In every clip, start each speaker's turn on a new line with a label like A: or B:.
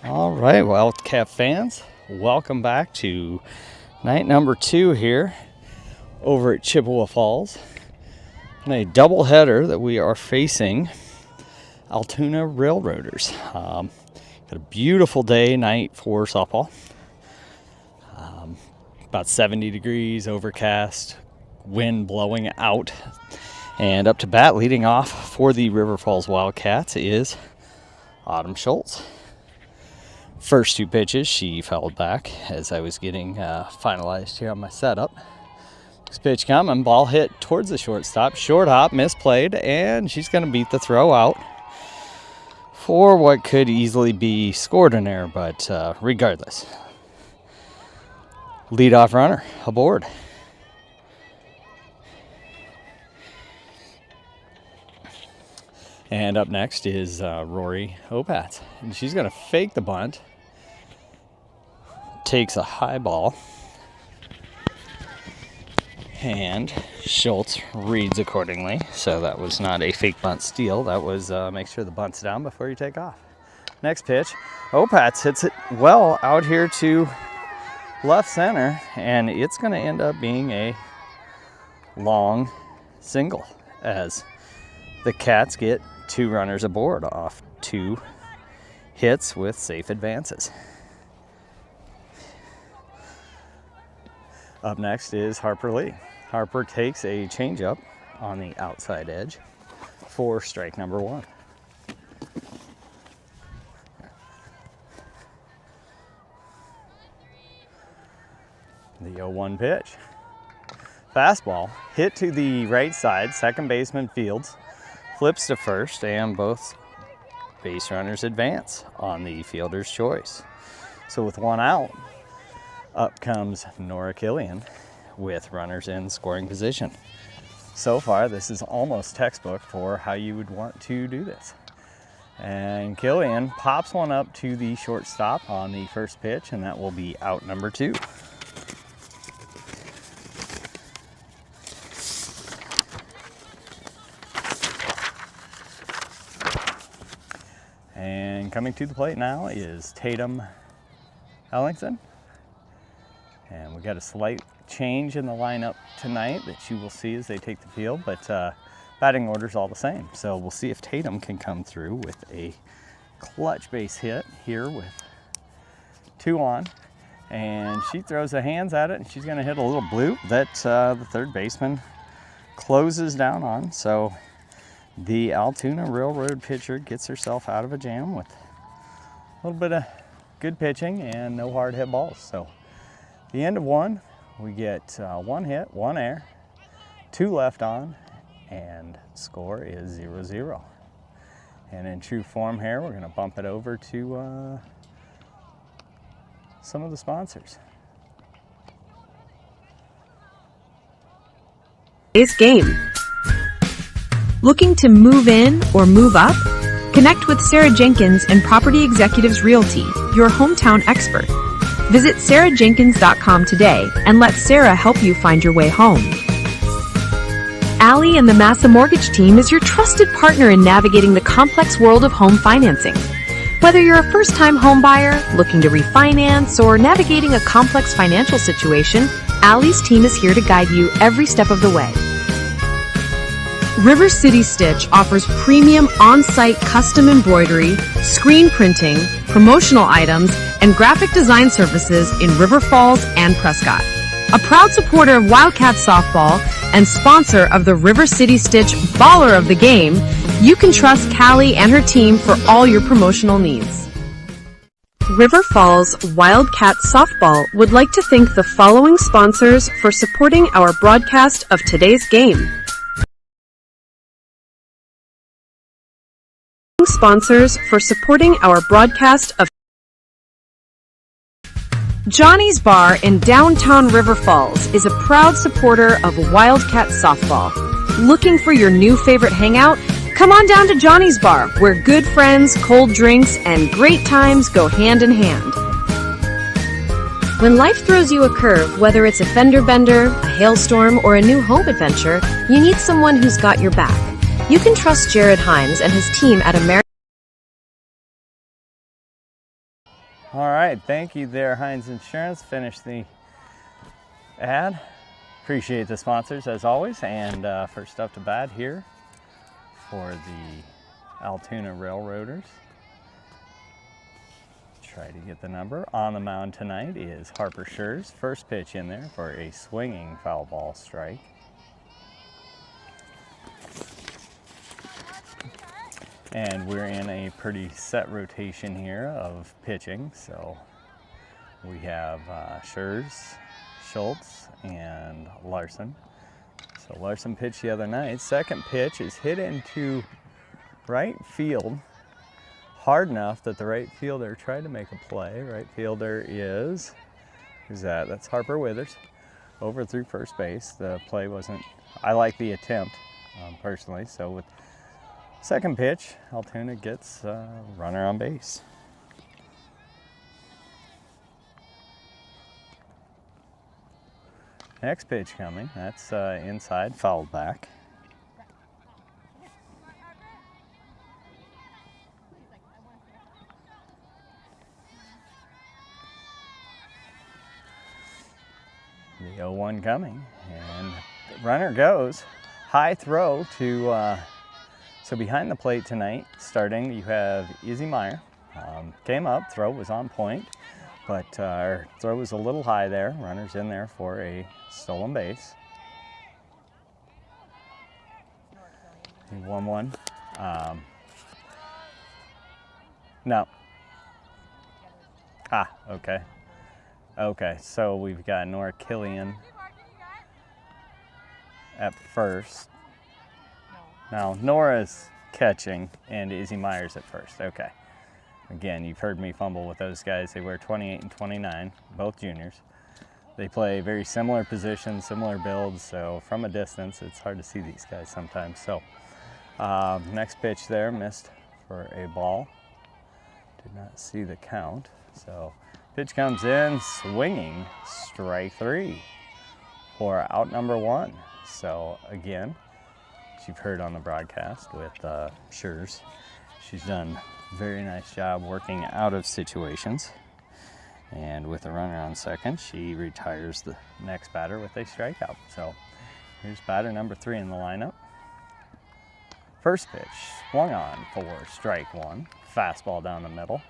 A: All right, Wildcat fans, welcome back to night number 2 here over at Chippewa Falls. And a doubleheader that we are facing Altoona Railroaders. Got a beautiful night for softball. About 70 degrees, overcast, wind blowing out. And up to bat, leading off for the River Falls Wildcats is Autumn Schultz. First 2 pitches, she fouled back as I was getting finalized here on my setup. Next pitch coming, ball hit towards the shortstop. Short hop, misplayed, and she's going to beat the throw out for what could easily be scored in there, but regardless. Leadoff runner aboard. And up next is Rory Opatz. And she's going to fake the bunt. Takes a high ball. And Schultz reads accordingly. So that was not a fake bunt steal. That was make sure the bunt's down before you take off. Next pitch. Opatz hits it well out here to left center. And it's going to end up being a long single as the Cats get 2 runners aboard off 2 hits with safe advances. Up next is Harper Lee. Harper takes a changeup on the outside edge for strike number 1. The 0-1 pitch. Fastball hit to the right side, second baseman Fields flips to first, and both base runners advance on the fielder's choice. So with 1 out, up comes Nora Killian with runners in scoring position. So far, this is almost textbook for how you would want to do this. And Killian pops one up to the shortstop on the first pitch, and that will be out number 2. And coming to the plate now is Tatum Ellingson. And we got a slight change in the lineup tonight that you will see as they take the field, but batting order's all the same. So we'll see if Tatum can come through with a clutch base hit here with 2 on. And she throws the hands at it, and she's going to hit a little bloop that the third baseman closes down on. So the Altoona Railroad pitcher gets herself out of a jam with a little bit of good pitching and no hard hit balls. So the end of 1, we get 1 hit, 1 error, 2 left on, and score is 0-0. And in true form here, we're going to bump it over to some of the sponsors.
B: Today's game. Looking to move in or move up? Connect with Sarah Jenkins and Property Executives Realty, your hometown expert. Visit sarahjenkins.com today and let Sarah help you find your way home. Allie and the Massa Mortgage Team is your trusted partner in navigating the complex world of home financing. Whether you're a first-time home buyer, looking to refinance, or navigating a complex financial situation, Allie's team is here to guide you every step of the way. River City Stitch offers premium on-site custom embroidery, screen printing, promotional items, and graphic design services in River Falls and Prescott. A proud supporter of Wildcat Softball and sponsor of the River City Stitch Baller of the Game, you can trust Callie and her team for all your promotional needs. River Falls Wildcat Softball would like to thank the following sponsors for supporting our broadcast of today's game. Sponsors for supporting our broadcast of Johnny's Bar in downtown River Falls is a proud supporter of Wildcat Softball. Looking for your new favorite hangout? Come on down to Johnny's Bar, where good friends, cold drinks, and great times go hand in hand. When life throws you a curve, whether it's a fender bender, a hailstorm, or a new home adventure, you need someone who's got your back. You can trust Jared Hines and his team at American.
A: All right, thank you there, Heinz Insurance. Finish the ad. Appreciate the sponsors as always. And first up to bat here for the Altoona Railroaders. Try to get the number. On the mound tonight is Harper Schurz. First pitch in there for a swinging foul ball strike. And we're in a pretty set rotation here of pitching. So we have Schurz, Schultz, and Larson. So Larson pitched the other night. Second pitch is hit into right field hard enough that the right fielder tried to make a play. Right fielder is, who's that? That's Harper Withers. Over through first base. The play wasn't, I like the attempt personally. So with second pitch, Altoona gets runner on base. Next pitch coming, that's inside, fouled back. The 0-1 coming, and the runner goes. High throw to, so behind the plate tonight, starting, you have Izzy Meyer. Came up, throw was on point, but our throw was a little high there. Runner's in there for a stolen base. 1-1. No. Ah, okay. Okay, so we've got Nora Killian at first. Now, Nora's catching and Izzy Myers at first. Okay. Again, you've heard me fumble with those guys. They wear 28 and 29, both juniors. They play very similar positions, similar builds, so from a distance, it's hard to see these guys sometimes. So, next pitch there, missed for a ball. Did not see the count. So, pitch comes in, swinging, strike three for out number one. So, again, as you've heard on the broadcast with Schurz, she's done a very nice job working out of situations. And with a runner on second, she retires the next batter with a strikeout. So here's batter number 3 in the lineup. First pitch, swung on for strike one. Fastball down the middle.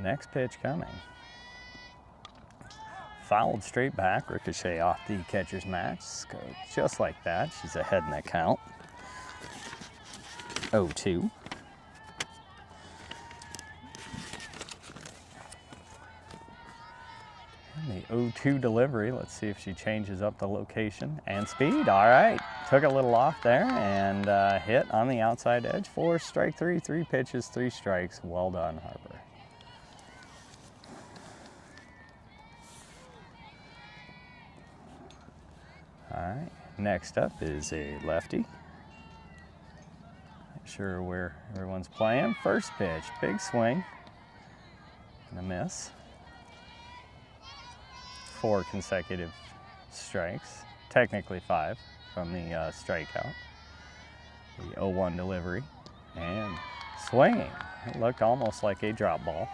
A: Next pitch coming. Fouled straight back, ricochet off the catcher's match. Go just like that. She's ahead in the count. 0-2. And the 0-2 delivery. Let's see if she changes up the location and speed. All right. Took a little off there and hit on the outside edge for strike three. 3 pitches, 3 strikes. Well done, Harper. All right, next up is a lefty. Not sure where everyone's playing. First pitch, big swing, and a miss. 4 consecutive strikes, technically 5 from the strikeout. The 0-1 delivery, and swinging. It looked almost like a drop ball.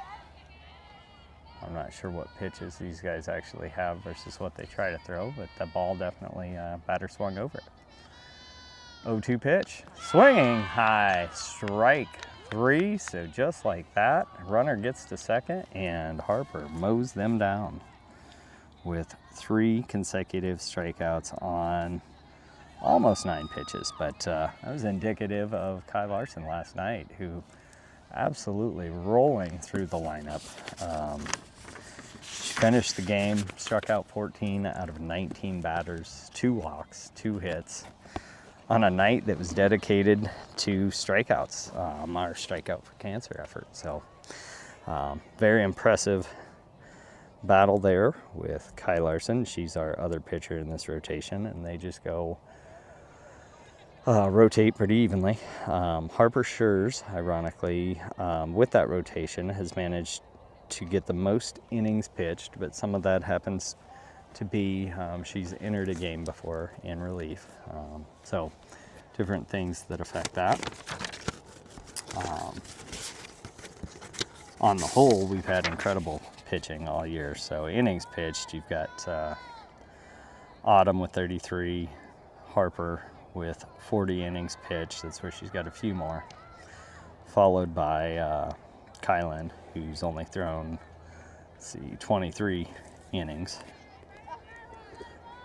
A: I'm not sure what pitches these guys actually have versus what they try to throw, but the ball definitely, batter swung over it. 0-2 pitch, swinging high, strike 3, so just like that, runner gets to second, and Harper mows them down with 3 consecutive strikeouts on almost 9 pitches, but that was indicative of Kai Larson last night, who absolutely rolling through the lineup. She finished the game, struck out 14 out of 19 batters, 2 walks, 2 hits, on a night that was dedicated to strikeouts, our Strikeout for Cancer effort. So very impressive battle there with Kai Larson. She's our other pitcher in this rotation, and they just go rotate pretty evenly. Harper Schurz, ironically, with that rotation, has managed to get the most innings pitched, but some of that happens to be. She's entered a game before in relief. So different things that affect that. On the whole, we've had incredible pitching all year. So innings pitched, you've got Autumn with 33, Harper with 40 innings pitched. That's where she's got a few more. Followed by Kylan, who's only thrown, 23 innings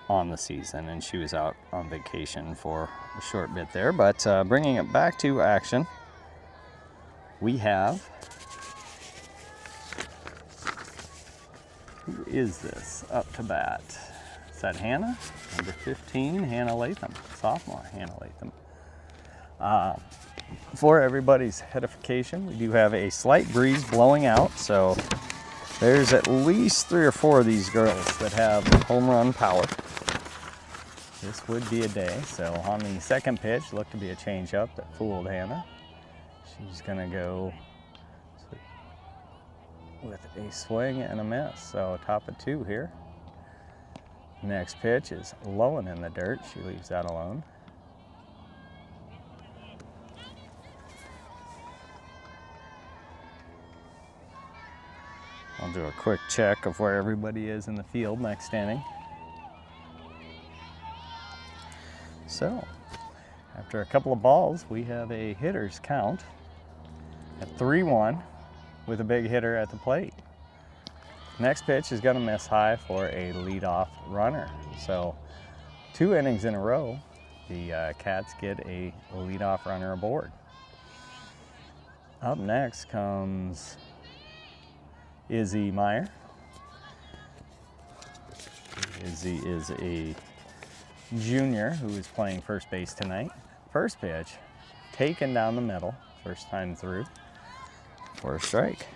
A: on the season, and she was out on vacation for a short bit there. But bringing it back to action, we have, who is this up to bat? Is that Hannah? Number 15, Hannah Latham, sophomore Hannah Latham. For everybody's edification, we do have a slight breeze blowing out, so there's at least 3 or 4 of these girls that have home run power. This would be a day. So on the second pitch, looked to be a changeup that fooled Hannah. She's gonna go with a swing and a miss. So top of 2 here. Next pitch is low and in the dirt. She leaves that alone. I'll do a quick check of where everybody is in the field next inning. So, after a couple of balls, we have a hitter's count at 3-1 with a big hitter at the plate. Next pitch is going to miss high for a leadoff runner. So 2 innings in a row, the Cats get a leadoff runner aboard. Up next comes Izzy Meyer. Izzy is a junior who is playing first base tonight. First pitch, taken down the middle, first time through for a strike.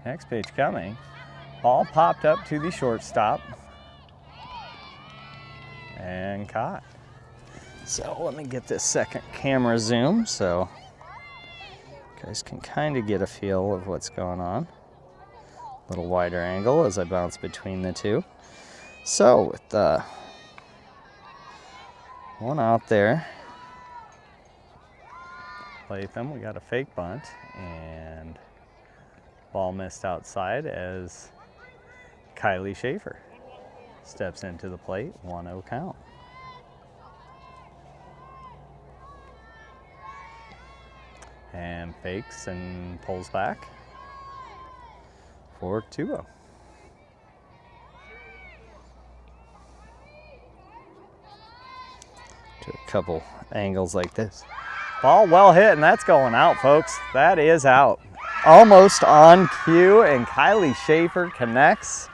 A: Next pitch coming. Ball popped up to the shortstop and caught. So let me get this second camera zoom so you guys can kind of get a feel of what's going on. A little wider angle as I bounce between the two. So with the one out there, Latham, we got a fake bunt and ball missed outside as Kylie Schaefer steps into the plate, 1-0 count. And fakes and pulls back for 2-0. To a couple angles like this. Ball well hit, and that's going out, folks. That is out. Almost on cue, and Kylie Schaefer connects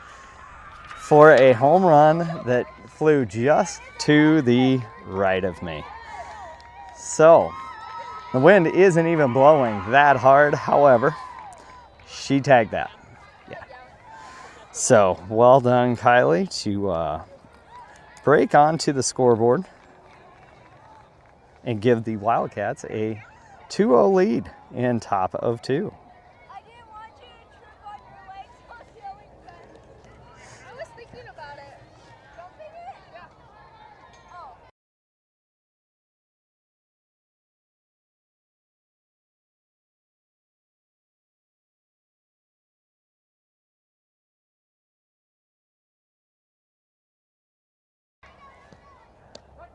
A: for a home run that flew just to the right of me. So, the wind isn't even blowing that hard. However, she tagged that. Yeah. So, well done, Kylie, to break onto the scoreboard and give the Wildcats a 2-0 lead in top of 2.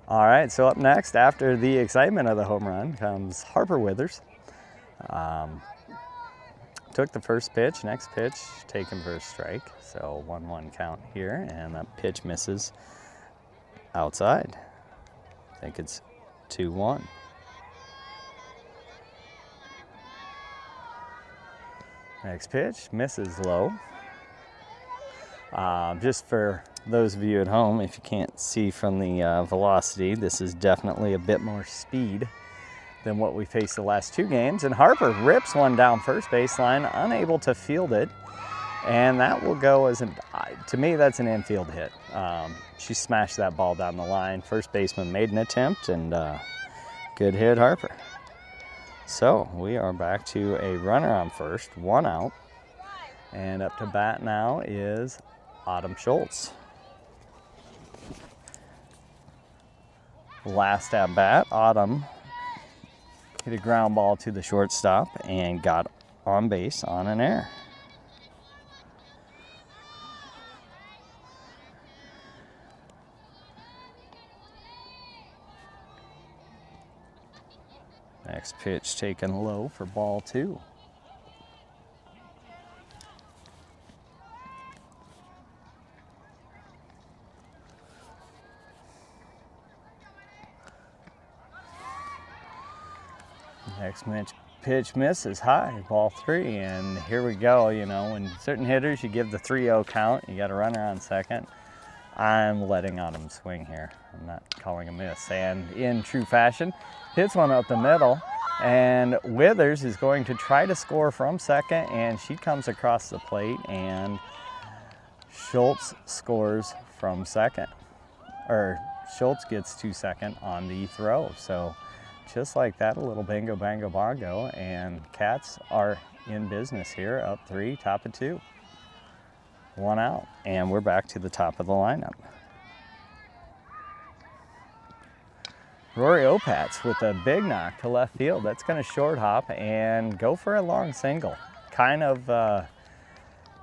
A: All right, so up next, after the excitement of the home run, comes Harper Withers. Took the first pitch, next pitch, taken for a strike. So 1-1 count here, and that pitch misses outside. I think it's 2-1. Next pitch, misses low. Just for those of you at home, if you can't see from the velocity, this is definitely a bit more speed than what we faced the last 2 games. And Harper rips one down first baseline, unable to field it. And that will go as to me, that's an infield hit. She smashed that ball down the line. First baseman made an attempt, and good hit, Harper. So we are back to a runner on first, 1 out. And up to bat now is Autumn Schultz. Last at bat, Autumn hit a ground ball to the shortstop and got on base on an error. Next pitch taken low for ball 2. Next pitch misses high, ball 3, and here we go. You know, when certain hitters, you give the 3-0 count, you got a runner on second. I'm letting Autumn swing here. I'm not calling a miss. And in true fashion, hits one up the middle, and Withers is going to try to score from second, and she comes across the plate, and Schultz scores from second. Or Schultz gets to second on the throw. So just like that, a little bingo, bango, bongo, and Cats are in business here, up 3, top of 2. 1 out, and we're back to the top of the lineup. Rory Opatz with a big knock to left field. That's going to short hop and go for a long single. Kind of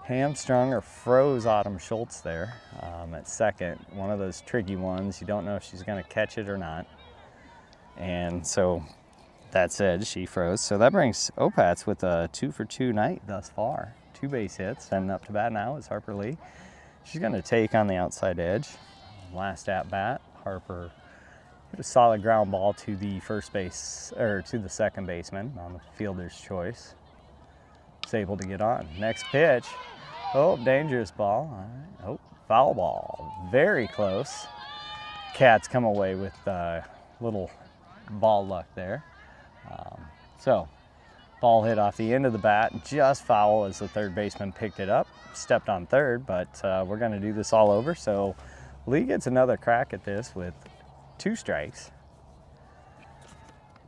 A: hamstrung or froze Autumn Schultz there at second. One of those tricky ones. You don't know if she's going to catch it or not. And so that said, she froze. So that brings Opatz with a 2-for-2 night thus far. 2 base hits, and up to bat now is Harper Lee. She's going to take on the outside edge. Last at bat, Harper hit a solid ground ball to the first base, or to the second baseman on the fielder's choice. It's able to get on. Next pitch. Oh, dangerous ball. All right. Oh, foul ball. Very close. Cats come away with little ball luck there. So ball hit off the end of the bat, just foul as the third baseman picked it up, stepped on third, but we're going to do this all over. So Lee gets another crack at this with 2 strikes.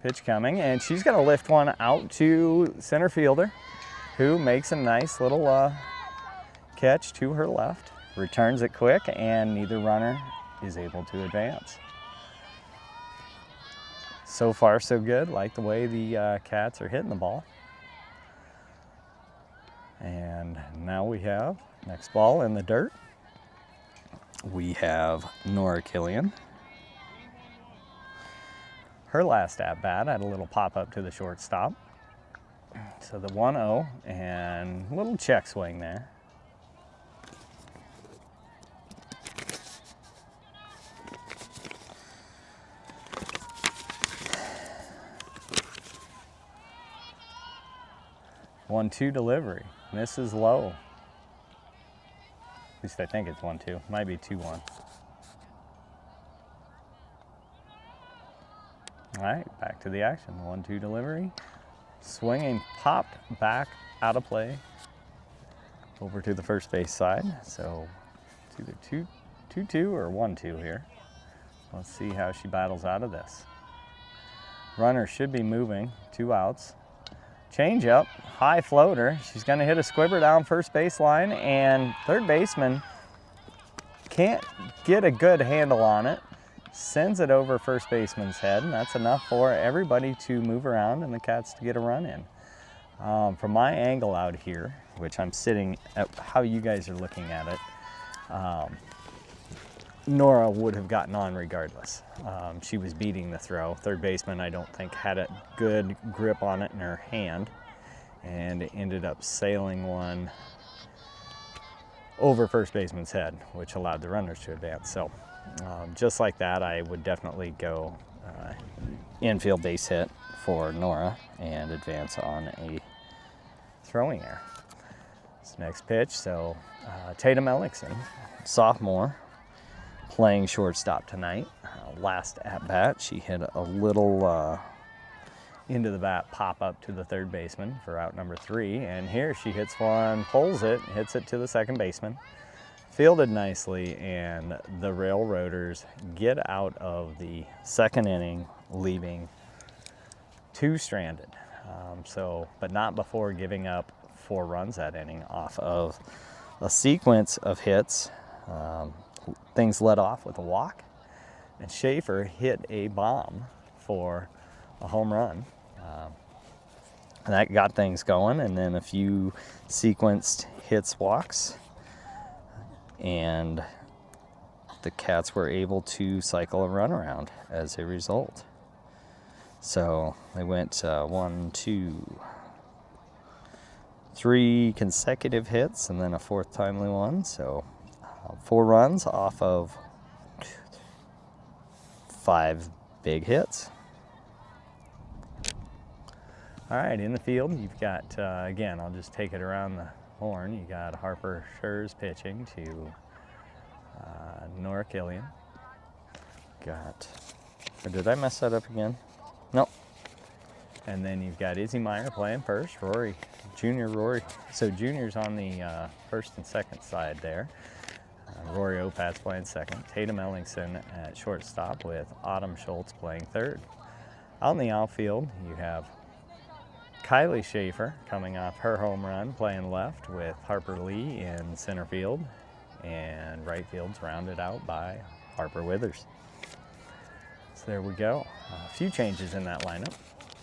A: Pitch coming, and she's going to lift one out to center fielder, who makes a nice little catch to her left, returns it quick, and neither runner is able to advance. So far, so good. Like the way the Cats are hitting the ball. And now we have, next ball in the dirt, we have Nora Killian. Her last at bat had a little pop up to the shortstop. So the 1-0 and a little check swing there. One-two delivery. Misses low. At least I think it's 1-2. Might be 2-1. All right, back to the action. 1-2 delivery. Swinging, popped back out of play. Over to the first base side. So it's either 2-2 or 1-2 here. Let's see how she battles out of this. Runner should be moving. 2 outs. Change up, high floater. She's going to hit a squibber down first baseline, and third baseman can't get a good handle on it. Sends it over first baseman's head, and that's enough for everybody to move around and the Cats to get a run in. From my angle out here, which I'm sitting at how you guys are looking at it, Nora would have gotten on regardless. She was beating the throw. Third baseman, I don't think, had a good grip on it in her hand, and it ended up sailing one over first baseman's head, which allowed the runners to advance. So just like that, I would definitely go infield base hit for Nora and advance on a throwing error. This next pitch, so Tatum Ellingson, sophomore, playing shortstop tonight. Last at bat, she hit a little into the bat pop up to the third baseman for out number 3, and here she hits one, pulls it, hits it to the second baseman, fielded nicely, and the Railroaders get out of the second inning, leaving 2 stranded. But not before giving up 4 runs that inning off of a sequence of hits. Things led off with a walk, and Schaefer hit a bomb for a home run. And that got things going, and then a few sequenced hits, walks, and the Cats were able to cycle a run around as a result. So they went 1, 2, 3 consecutive hits and then a 4th timely one. So 4 runs off of 5 big hits. All right, in the field, you've got, again, I'll just take it around the horn. You got Harper Schurz pitching to Nora Killian. Or did I mess that up again? Nope. And then you've got Izzy Meyer playing first, Junior Rory. So Junior's on the first and second side there. Rory Opatz playing second. Tatum Ellingson at shortstop with Autumn Schultz playing third. Out in the outfield, you have Kylie Schaefer coming off her home run playing left with Harper Lee in center field. And right field's rounded out by Harper Withers. So there we go. A few changes in that lineup.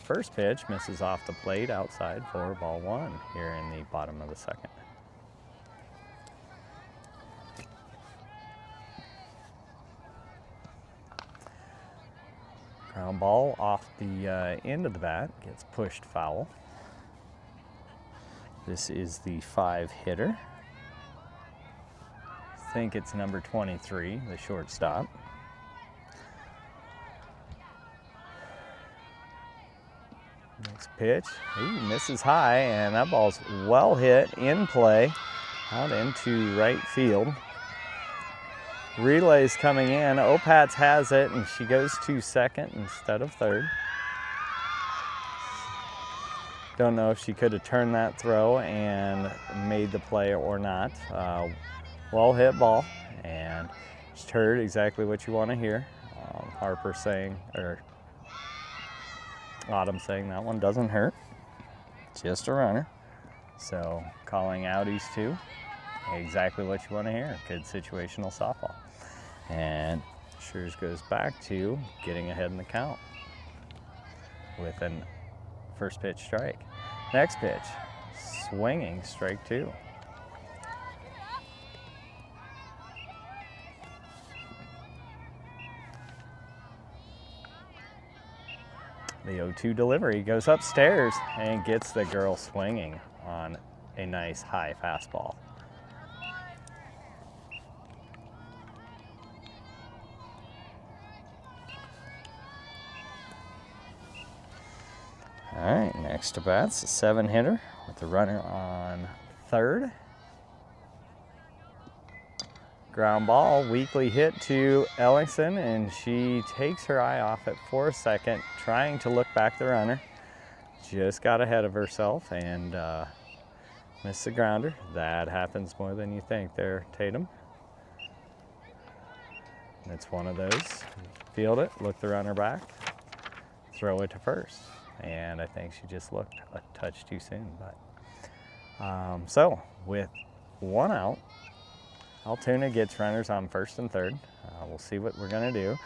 A: First pitch misses off the plate outside for ball 1 here in the bottom of the second. Ground ball off the end of the bat, gets pushed foul. This is the 5-hitter. I think it's number 23, the shortstop. Next pitch, ooh, misses high, and that ball's well hit in play out into right field. Relay's coming in. Opatz has it, and she goes to second instead of third. Don't know if she could have turned that throw and made the play or not. Well hit ball, and just heard exactly what you want to hear. Harper saying, or Autumn saying that one doesn't hurt, just a runner. So calling outies too, exactly what you want to hear. Good situational softball. And Schurz goes back to getting ahead in the count with an first pitch strike. Next pitch, swinging, strike 2. The 0-2 delivery goes upstairs and gets the girl swinging on a nice high fastball. All right, next to bat's a 7-hitter with the runner on third. Ground ball, weakly hit to Ellingson, and she takes her eye off it for a second, trying to look back the runner. Just got ahead of herself and missed the grounder. That happens more than you think there, Tatum. And it's one of those. Field it, look the runner back, throw it to first. And I think she just looked a touch too soon. But so with 1 out, Altoona gets runners on first and third. We'll see what we're gonna do.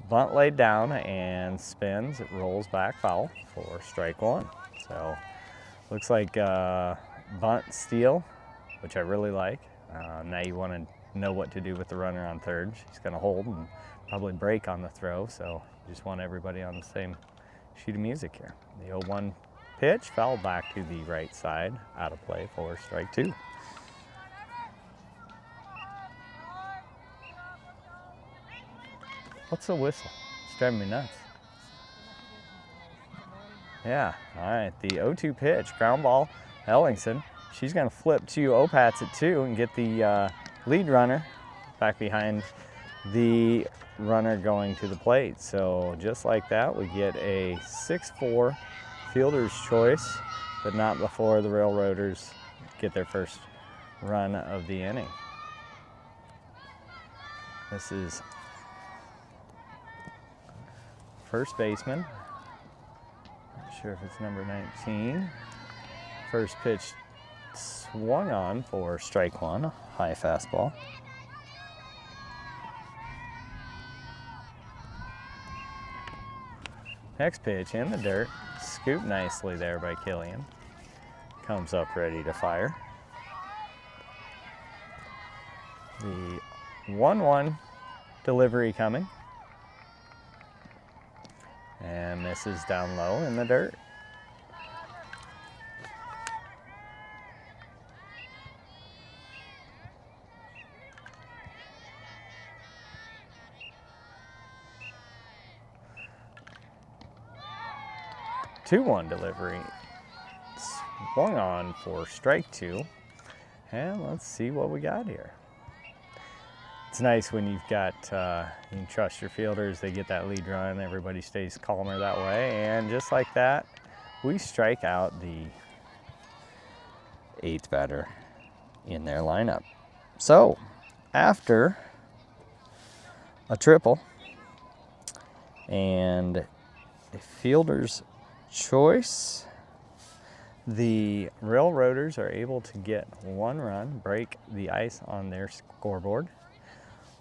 A: Bunt laid down and spins. It rolls back foul for strike 1. So looks like bunt steal, which I really like. Now you want to know what to do with the runner on third. She's gonna hold and probably break on the throw. So you just want everybody on the same sheet of music here. The 0-1 pitch fouled back to the right side, out of play for strike 2. What's the whistle? It's driving me nuts. Yeah, all right, the 0-2 pitch, ground ball, Ellingson. She's gonna flip to Opatz at 2 and get the lead runner back behind the runner going to the plate. So just like that, we get a 6-4 fielder's choice, but not before the Railroaders get their first run of the inning. This is first baseman, Not sure if it's number 19. First pitch swung on for strike one, high fastball. Next pitch in the dirt, scooped nicely there by Killian. Comes up ready to fire. The 1-1 delivery coming. And misses down low in the dirt. Two-one delivery. Swung on for strike two. And let's see what we got here. It's nice when you've got, you can trust your fielders, they get that lead run, everybody stays calmer that way, and just like that, we strike out the 8th batter in their lineup. So, after a triple and a fielder's choice, the Railroaders are able to get 1 run, break the ice on their scoreboard,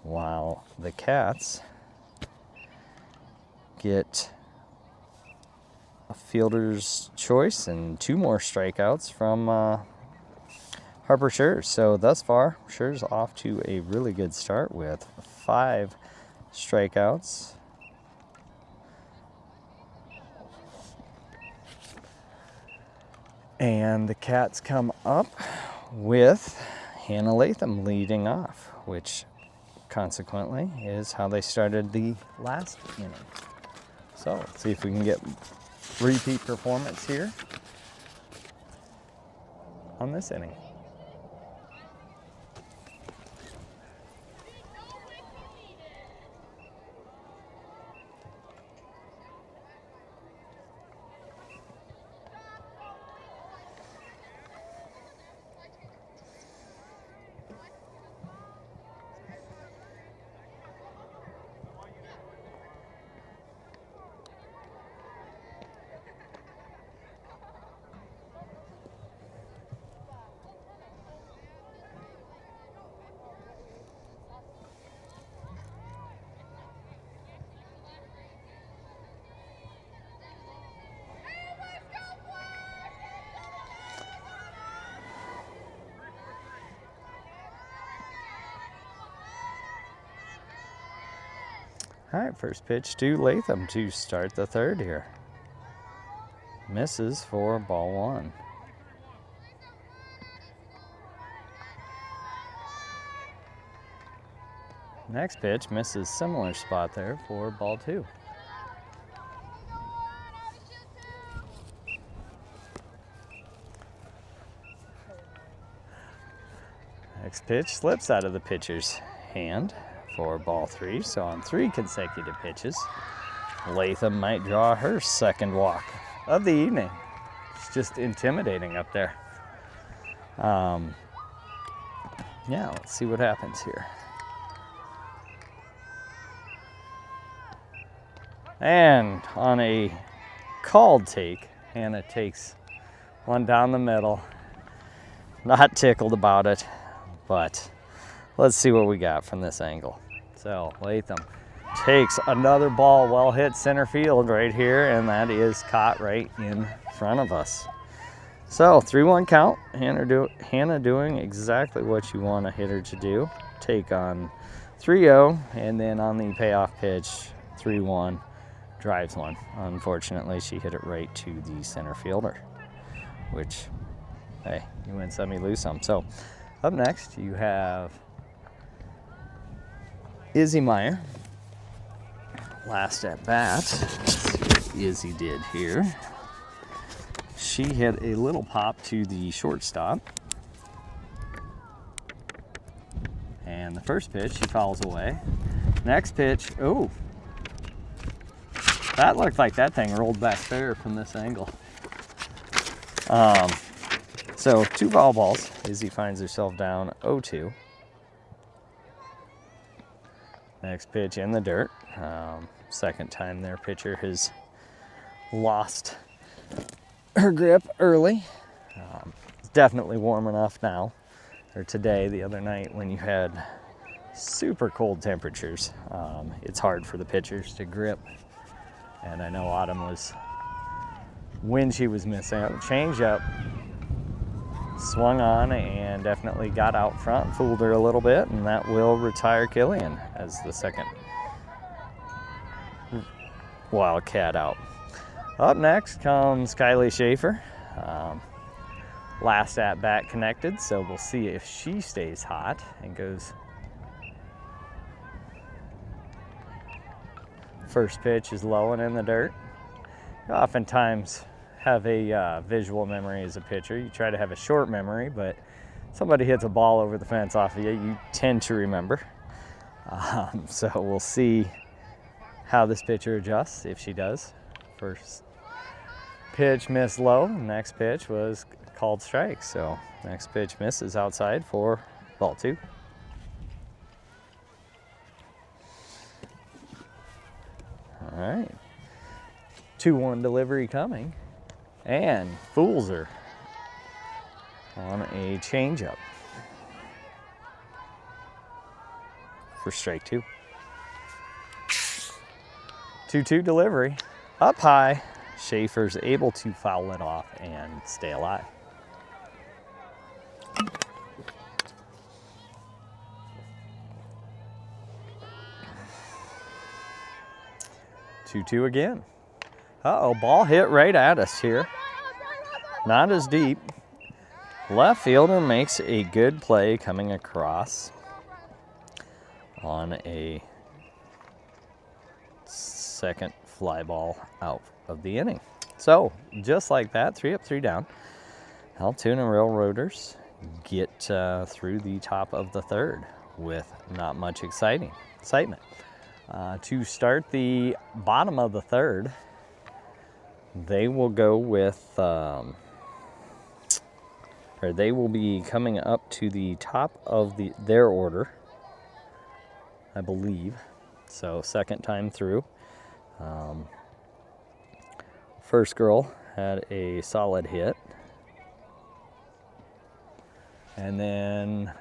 A: while the Cats get a fielder's choice and 2 more strikeouts from Harper Schurz. So thus far, Schurz off to a really good start with 5 strikeouts. And the Cats come up with Hannah Latham leading off, which consequently is how they started the last inning. So let's see if we can get repeat performance here on this inning. All right, first pitch to Latham to start the 3rd here. Misses for ball 1. Next pitch misses similar spot there for ball 2. Next pitch slips out of the pitcher's hand for ball 3. So on 3 consecutive pitches, Latham might draw her 2nd walk of the evening. It's just intimidating up there. Yeah, let's see what happens here. And on a called take, Hannah takes one down the middle. Not tickled about it, but let's see what we got from this angle. So Latham takes another ball, well hit center field right here, and that is caught right in front of us. So 3-1 count. Hannah doing exactly what you want a hitter to do. Take on 3-0, and then on the payoff pitch, 3-1, drives one. Unfortunately, she hit it right to the center fielder, which, hey, you win some, you lose some. So up next, you have Izzy Meyer. Last at bat, let's see what Izzy did here. She hit a little pop to the shortstop. And the first pitch, she fouls away. Next pitch, oh, that looked like that thing rolled back there from this angle. So 2 foul balls. Izzy finds herself down 0-2. Next pitch in the dirt. Second time their pitcher has lost her grip early. It's definitely warm enough now, or today. The other night when you had super cold temperatures, it's hard for the pitchers to grip. And I know Autumn was, when she was missing it, change up, swung on and definitely got out front, fooled her a little bit, and that will retire Killian as the second Wildcat out. Up next comes Kylie Schaefer. Last at bat connected, so we'll see if she stays hot and goes. First pitch is low and in the dirt. You oftentimes have a visual memory as a pitcher. You try to have a short memory, but somebody hits a ball over the fence off of you, you tend to remember. So we'll see how this pitcher adjusts, if she does. First pitch missed low, next pitch was called strike. So next pitch misses outside for ball 2. All right, 2-1 delivery coming, and fools her on a changeup for strike 2. 2-2 delivery, up high. Schaefer's able to foul it off and stay alive. Two again. Uh-oh, ball hit right at us here. Not as deep. Left fielder makes a good play coming across on a second fly ball out of the inning. So, just like that, 3 up, 3 down. Altoona Railroaders get through the top of the third with not much excitement. To start the bottom of the third, they will go with, or they will be coming up to the top of their order, I believe. So second time through. First girl had a solid hit. And then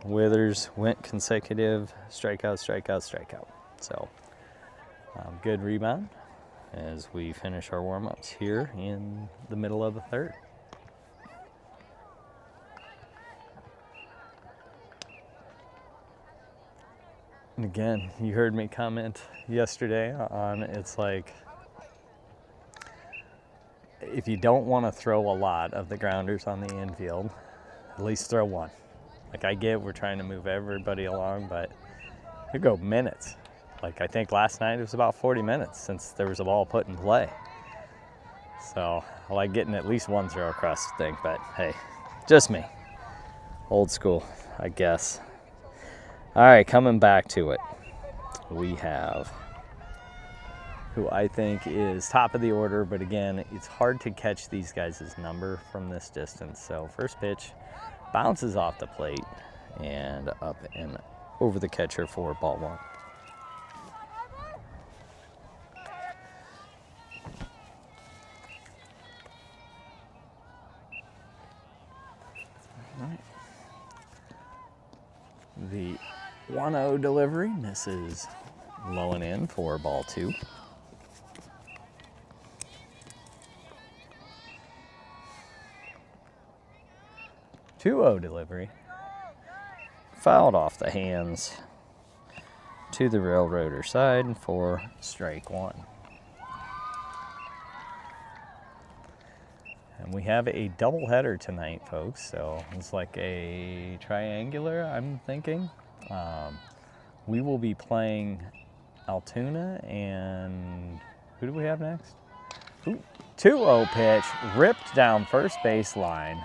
A: Withers went consecutive strikeout. So good rebound as we finish our warm-ups here in the middle of the third. And again, you heard me comment yesterday on, it's like, if you don't want to throw a lot of the grounders on the infield, at least throw one. Like, I get we're trying to move everybody along, but you go minutes. Like, I think last night it was about 40 minutes since there was a ball put in play. So I like getting at least one throw across the thing, but hey, just me. Old school, I guess. All right, coming back to it. We have who I think is top of the order, but again, it's hard to catch these guys' number from this distance. So first pitch bounces off the plate and up and over the catcher for ball 1. The 1-0 delivery misses low and in for ball 2. Two-0 delivery. Fouled off the hands to the Railroader side for strike 1. And we have a doubleheader tonight, folks, so it's like a triangular, I'm thinking. We will be playing Altoona, and who do we have next? 2-0 pitch, ripped down first baseline,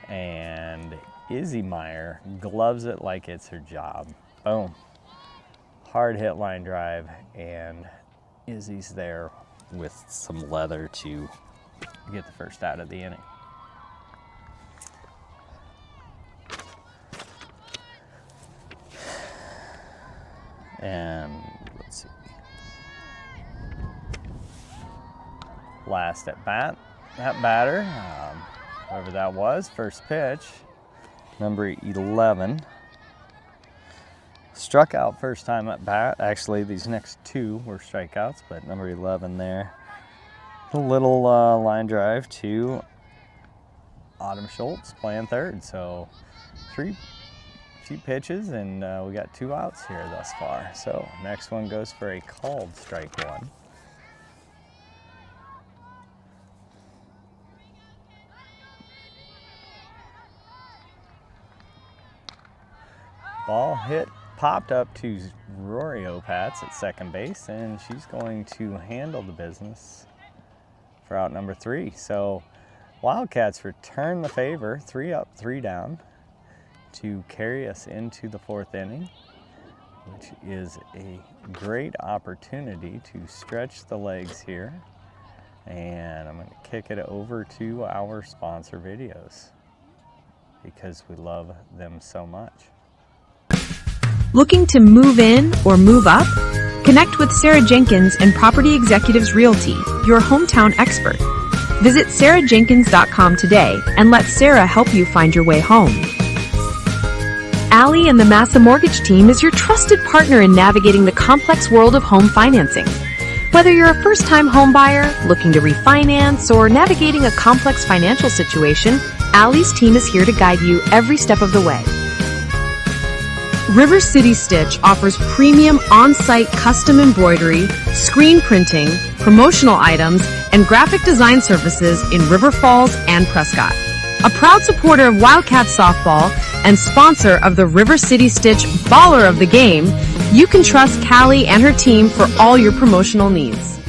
A: and Izzy Meyer gloves it like it's her job. Boom. Hard hit line drive, and Izzy's there with some leather to get the first out of the inning. And let's see. last at bat. That batter, whoever that was, first pitch, number 11, struck out first time at bat. Actually, these next two were strikeouts, but number 11 there. A little line drive to Autumn Schultz playing third. So few pitches, and we got 2 outs here thus far. So next one goes for a called strike one. Ball hit, popped up to Rory Opatz at second base, and she's going to handle the business for out number 3. So Wildcats return the favor, 3 up, 3 down, to carry us into the 4th inning, which is a great opportunity to stretch the legs here. And I'm going to kick it over to our sponsor videos because we love them so much.
B: Looking to move in or move up? Connect with Sarah Jenkins and Property Executives Realty, your hometown expert. Visit sarahjenkins.com today and let Sarah help you find your way home. Allie and the Massa Mortgage team is your trusted partner in navigating the complex world of home financing. Whether you're a first-time home buyer, looking to refinance, or navigating a complex financial situation, Allie's team is here to guide you every step of the way. River City Stitch offers premium on-site custom embroidery, screen printing, promotional items, and graphic design services in River Falls and Prescott. A proud supporter of Wildcat Softball and sponsor of the River City Stitch Baller of the Game, you can trust Callie and her team for all your promotional needs.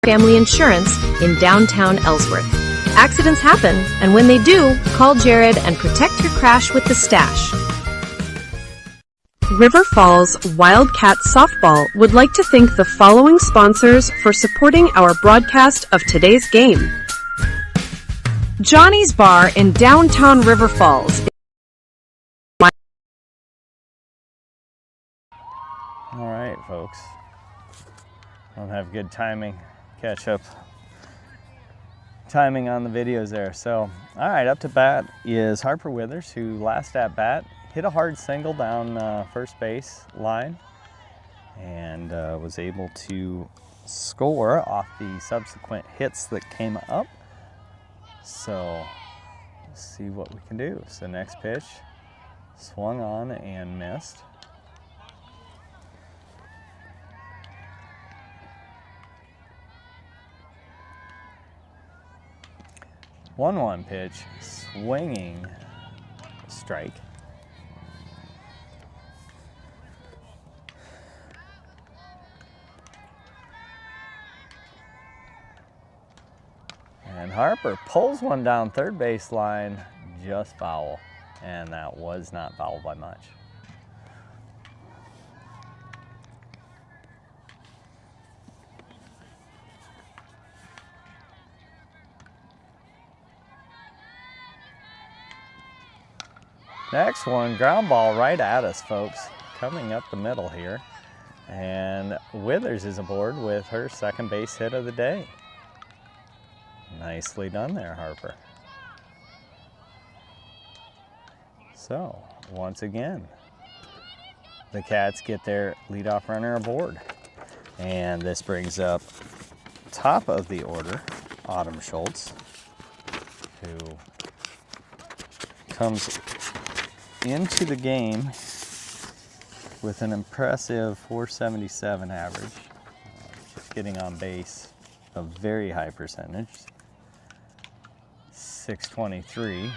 B: Family Insurance in downtown Ellsworth. Accidents happen, and when they do, call Jared and protect your crash with the stash. River Falls Wildcat Softball would like to thank the following sponsors for supporting our broadcast of today's game. Johnny's Bar in downtown River Falls.
A: All right, folks. Don't have good timing, catch up timing on the videos there. So, all right, up to bat is Harper Withers, who last at bat hit a hard single down first base line and was able to score off the subsequent hits that came up. So, let's see what we can do. So next pitch, swung on and missed. 1-1 pitch, swinging strike. And Harper pulls one down third base line, just foul. And that was not foul by much. Next one, ground ball right at us, folks. Coming up the middle here. And Withers is aboard with her second base hit of the day. Nicely done there, Harper. So, once again, the Cats get their leadoff runner aboard. And this brings up top of the order, Autumn Schultz, who comes into the game with an impressive 477 average, getting on base a very high percentage, 623.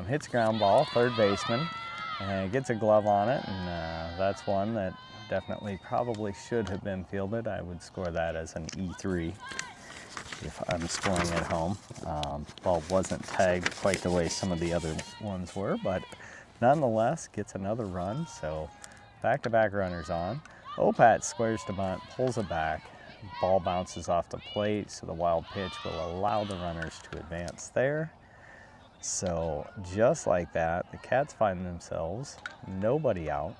A: Hits ground ball, third baseman, and gets a glove on it, and that's one that definitely probably should have been fielded. I would score that as an E3 if I'm scoring at home. Ball wasn't tagged quite the way some of the other ones were, but nonetheless gets another run, so back-to-back runners on. Opatz squares to bunt, pulls it back. Ball bounces off the plate, so the wild pitch will allow the runners to advance there. So just like that, the Cats find themselves nobody out.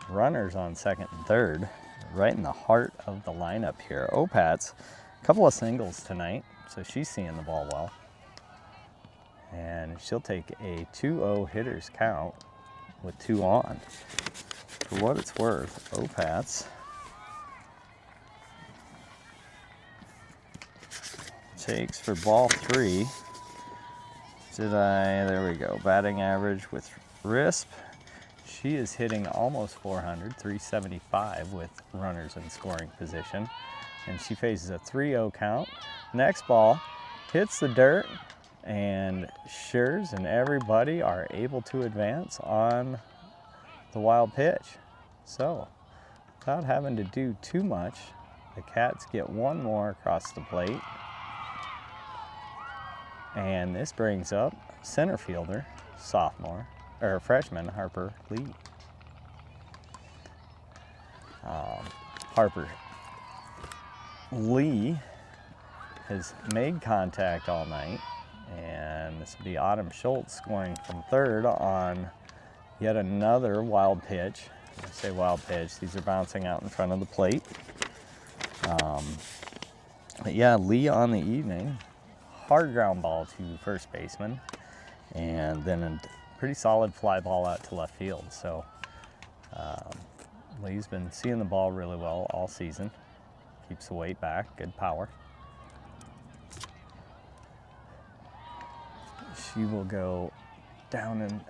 A: runners on second and third, right in the heart of the lineup here. Opat's a couple of singles tonight, so she's seeing the ball well. And she'll take a 2-0 hitter's count with 2 on. For what it's worth, Opat's takes for ball 3. There we go, batting average with RISP. She is hitting almost 400, 375 with runners in scoring position. And she faces a 3-0 count. Next ball hits the dirt, and Schurz and everybody are able to advance on the wild pitch. So, without having to do too much, the Cats get one more across the plate. And this brings up center fielder, freshman Harper Lee. Harper Lee has made contact all night, and this will be Autumn Schultz scoring from third on yet another wild pitch. When I say wild pitch, these are bouncing out in front of the plate. But yeah, Lee on the evening. Hard ground ball to first baseman, and then a pretty solid fly ball out to left field. So Lee's been seeing the ball really well all season. Keeps the weight back, good power. She will go down and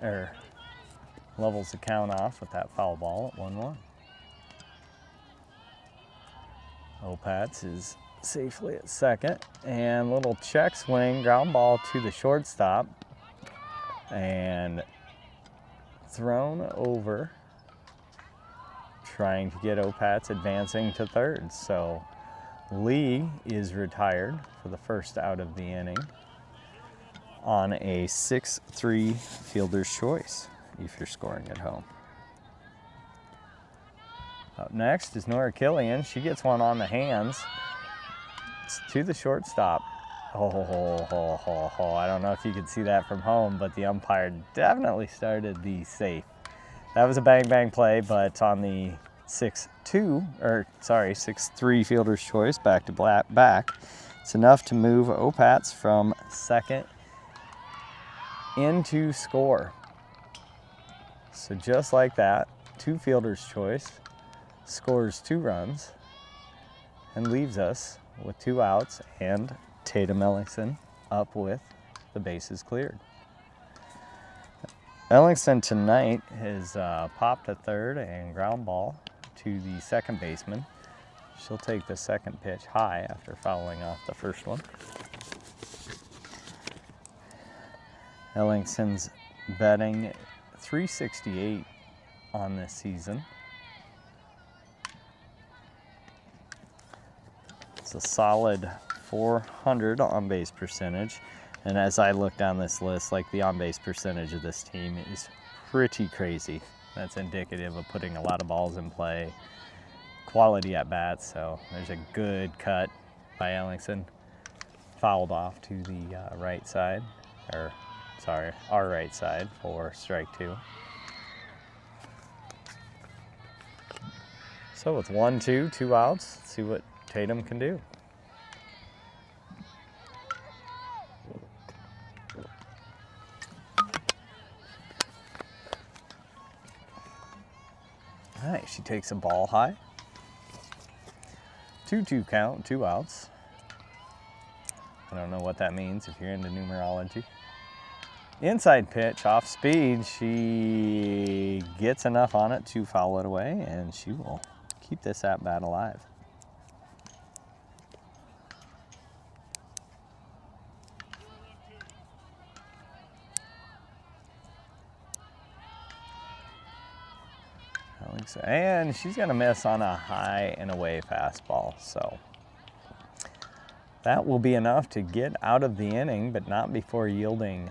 A: levels the count off with that foul ball at 1-1. Opat's is safely at second, and little check swing, ground ball to the shortstop, and thrown over, trying to get Opat's advancing to third. So Lee is retired for the first out of the inning on a 6-3 fielder's choice if you're scoring at home. Up next is Nora Killian. She gets one on the hands. It's to the shortstop. I don't know if you could see that from home, but the umpire definitely started the safe. That was a bang play, but on the 6-3 fielder's choice, back to back, it's enough to move Opat's from second into score. So just like that, 2 fielder's choice, scores 2 runs, and leaves us with 2 outs and Tatum Ellingson up with the bases cleared. Ellingson tonight has popped a third and ground ball to the second baseman. She'll take the second pitch high after fouling off the first one. Ellingson's batting .368 on this season. It's a solid 400 on-base percentage. And as I look down this list, like the on-base percentage of this team is pretty crazy. That's indicative of putting a lot of balls in play, quality at bats. So there's a good cut by Ellingson, fouled off to the right side, our right side for strike 2. So with 1-2, 2 outs, let's see what Tatum can do. All right, she takes a ball high. 2-2 count, 2 outs. I don't know what that means if you're into numerology. Inside pitch, off speed. She gets enough on it to foul it away, and she will keep this at bat alive. And she's going to miss on a high and away fastball. So that will be enough to get out of the inning, but not before yielding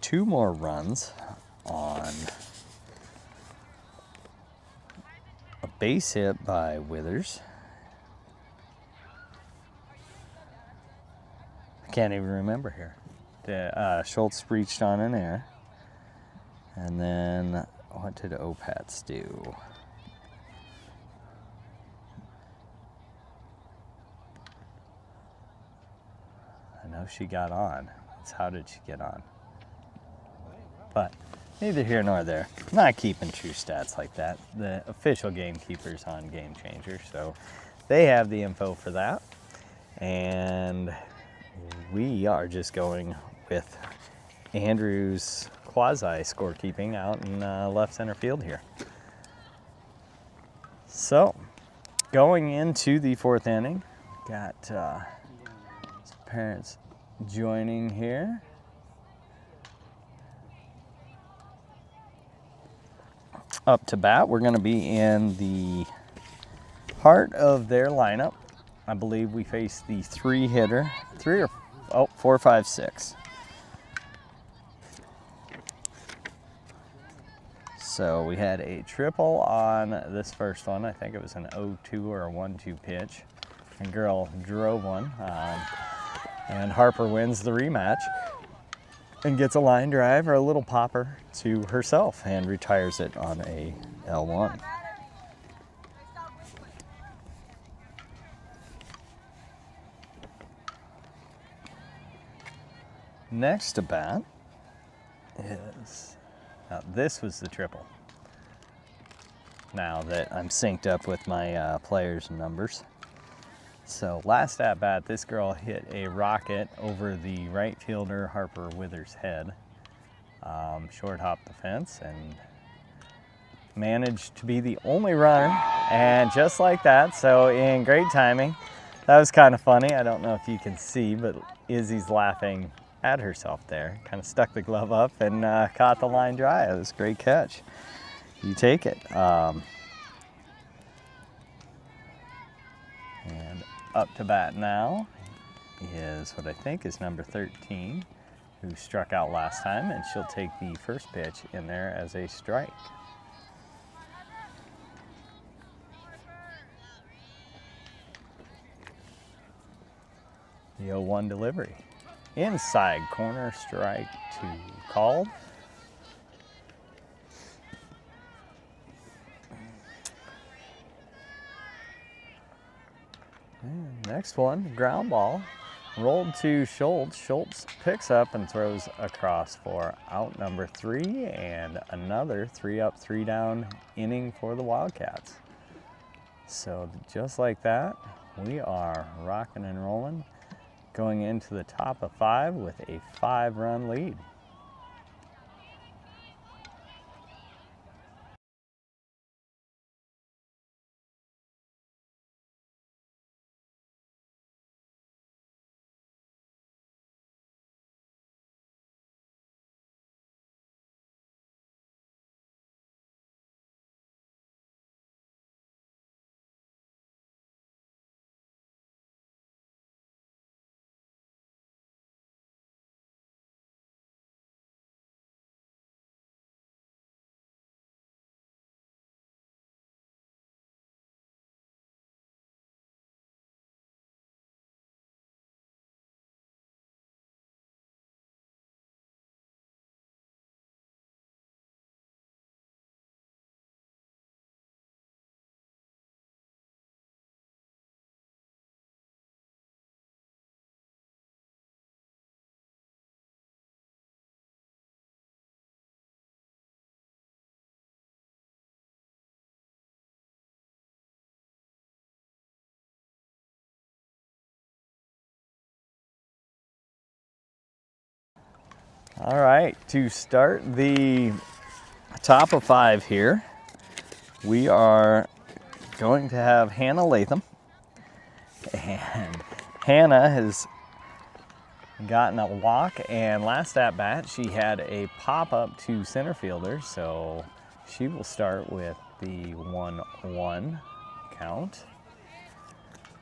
A: 2 more runs on a base hit by Withers. I can't even remember here. Schultz reached on in air. And then what did Opat's do? how she got on. It's how did she get on. But neither here nor there. Not keeping true stats like that. The official gamekeeper's on Game Changer, so they have the info for that. And we are just going with Andrew's quasi scorekeeping out in left center field here. So, going into the 4th inning, got some parents joining here. Up to bat, we're going to be in the heart of their lineup. I believe we face the 3-hitter, 4, 5, 6. So we had a triple on this first one. I think it was an 0-2 or a 1-2 pitch. And girl drove one. And Harper wins the rematch and gets a line drive or a little popper to herself and retires it on a L1. Next to bat is, now this was the triple. Now that I'm synced up with my players' numbers. So last at bat, this girl hit a rocket over the right fielder Harper Withers' head. Short hopped the fence and managed to be the only runner. And just like that, so in great timing, that was kind of funny. I don't know if you can see, but Izzy's laughing at herself there. Kind of stuck the glove up and caught the line drive. It was a great catch. You take it. And up to bat now is what I think is number 13, who struck out last time, and she'll take the first pitch in there as a strike. The 0-1 delivery. Inside corner, strike 2 called. And next one, ground ball, rolled to Schultz. Schultz picks up and throws across for out number 3, and another 3-up, 3-down inning for the Wildcats. So just like that, we are rocking and rolling, going into the top of 5 with a 5-run lead. All right, to start the top of 5 here, we are going to have Hannah Latham. And Hannah has gotten a walk, and last at bat she had a pop up to center fielder, so she will start with the 1-1 count.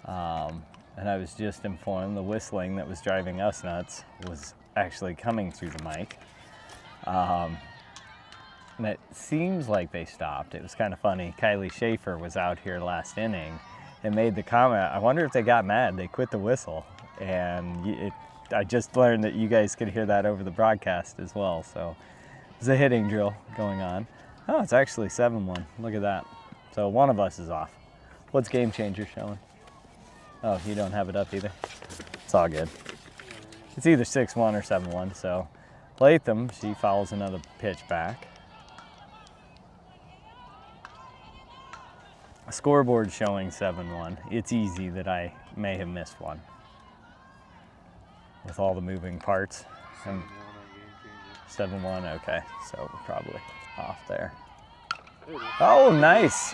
A: And I was just informed the whistling that was driving us nuts was actually coming through the mic. And it seems like they stopped. It was kind of funny. Kylie Schaefer was out here last inning and made the comment, I wonder if they got mad, they quit the whistle. And I just learned that you guys could hear that over the broadcast as well. So there's a hitting drill going on. Oh, it's actually 7-1. Look at that. So one of us is off. What's Game Changer showing? Oh, you don't have it up either? It's all good. It's either 6-1 or 7-1. So Latham, she fouls another pitch back. Scoreboard showing 7-1. It's easy that I may have missed one with all the moving parts. 7-1, okay, so we're probably off there. Oh, nice.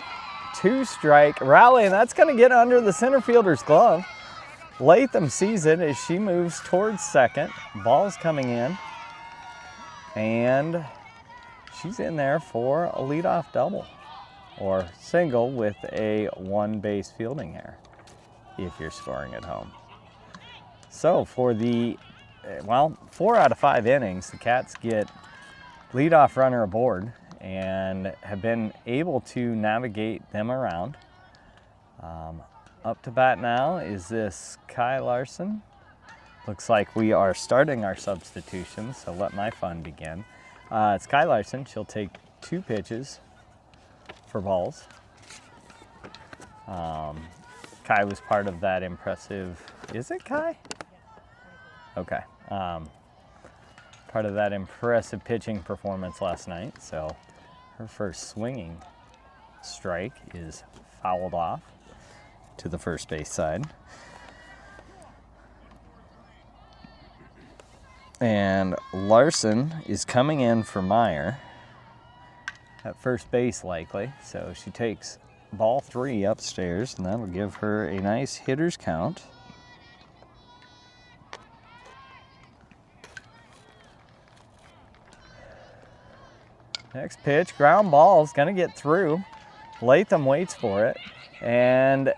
A: 2-strike rally, and that's going to get under the center fielder's glove. Latham sees it as she moves towards second. Ball's coming in, and she's in there for a leadoff double or single with a 1-base fielding error if you're scoring at home. So for the, well, 4 out of 5 innings, the Cats get leadoff runner aboard and have been able to navigate them around. Up to bat now is this Kai Larson. Looks like we are starting our substitutions, so let my fun begin. It's Kai Larson. She'll take 2 pitches for balls. Kai was part of that impressive, is it Kai? Okay. Part of that impressive pitching performance last night. So her first swinging strike is fouled off to the first base side. And Larson is coming in for Meyer at first base likely. So she takes ball 3 upstairs, and that'll give her a nice hitter's count. Next pitch, ground ball is going to get through. Latham waits for it, and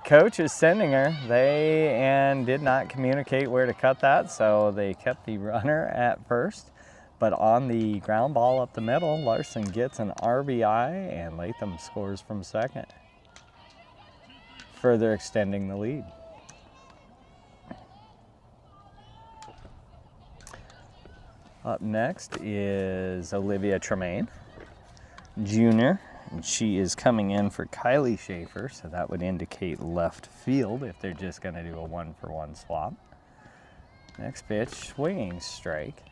A: coach is sending her. They did not communicate where to cut that, so they kept the runner at first. But on the ground ball up the middle, Larson gets an RBI, and Latham scores from second, further extending the lead. Up next is Olivia Tremaine, junior, and she is coming in for Kylie Schaefer, so that would indicate left field if they're just going to do a 1-for-1 swap. Next pitch, swinging strike.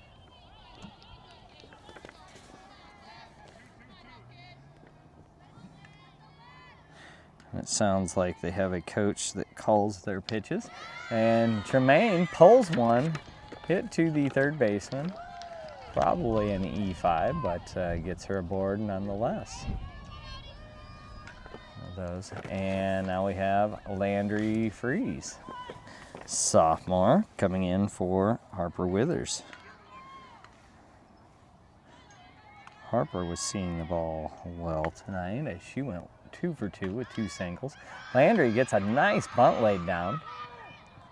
A: It sounds like they have a coach that calls their pitches, and Tremaine pulls one, hit to the third baseman. Probably an E5, but gets her aboard nonetheless. Those. And now we have Landry Freeze, sophomore, coming in for Harper Withers. Harper was seeing the ball well tonight as she went 2 for 2 with 2 singles. Landry gets a nice bunt laid down,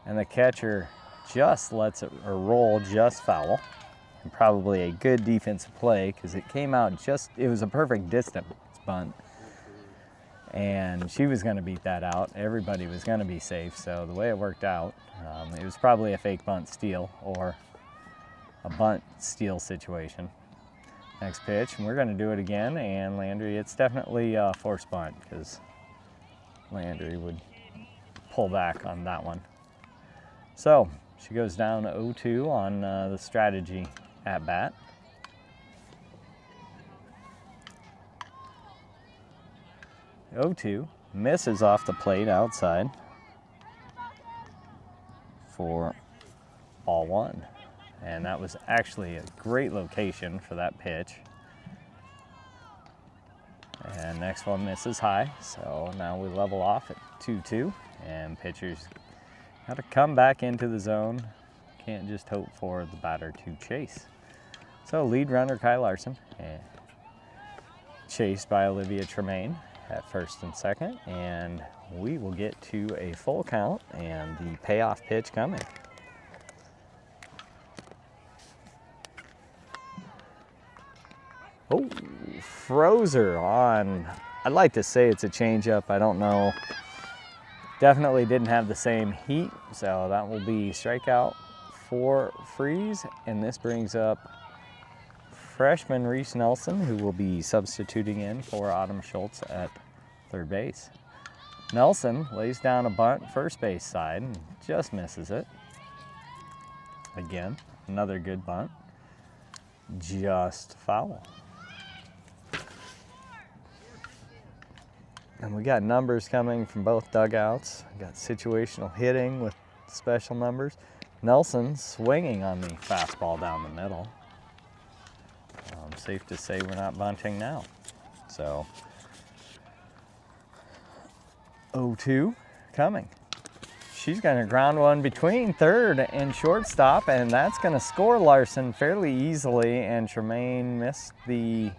A: and the catcher just lets it roll just foul. And probably a good defensive play because it came out it was a perfect distance bunt. And she was going to beat that out. Everybody was going to be safe. So the way it worked out, it was probably a fake bunt steal or a bunt steal situation. Next pitch, and we're going to do it again. And Landry, it's definitely a forced bunt because Landry would pull back on that one. So she goes down 0-2 on the strategy at bat. The 0-2 misses off the plate outside for ball 1. And that was actually a great location for that pitch. And next one misses high, so now we level off at 2-2, and pitchers got to come back into the zone. Can't just hope for the batter to chase. So lead runner Kai Larson, chased by Olivia Tremaine at first and second, and we will get to a full count and the payoff pitch coming. Oh, froze her on, I'd like to say it's a changeup, I don't know. Definitely didn't have the same heat, so that will be strikeout for Freeze, and this brings up freshman Reese Nelson, who will be substituting in for Autumn Schultz at third base. Nelson lays down a bunt first base side and just misses it. Again, another good bunt. Just foul. And we got numbers coming from both dugouts. We got situational hitting with special numbers. Nelson swinging on the fastball down the middle. Safe to say we're not bunting now. So 0-2 coming. She's going to ground one between third and shortstop, and that's going to score Larson fairly easily. And Tremaine missed the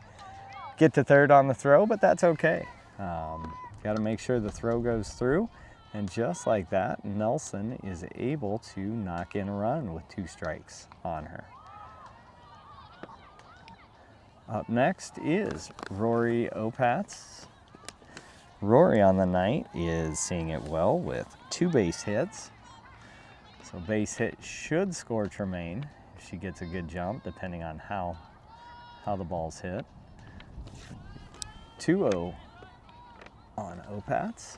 A: get to third on the throw, but that's okay. Got to make sure the throw goes through. And just like that, Nelson is able to knock in a run with 2 strikes on her. Up next is Rory Opatz. Rory on the night is seeing it well with 2 base hits. So base hit should score Tremaine if she gets a good jump, depending on how the ball's hit. 2-0 on Opatz.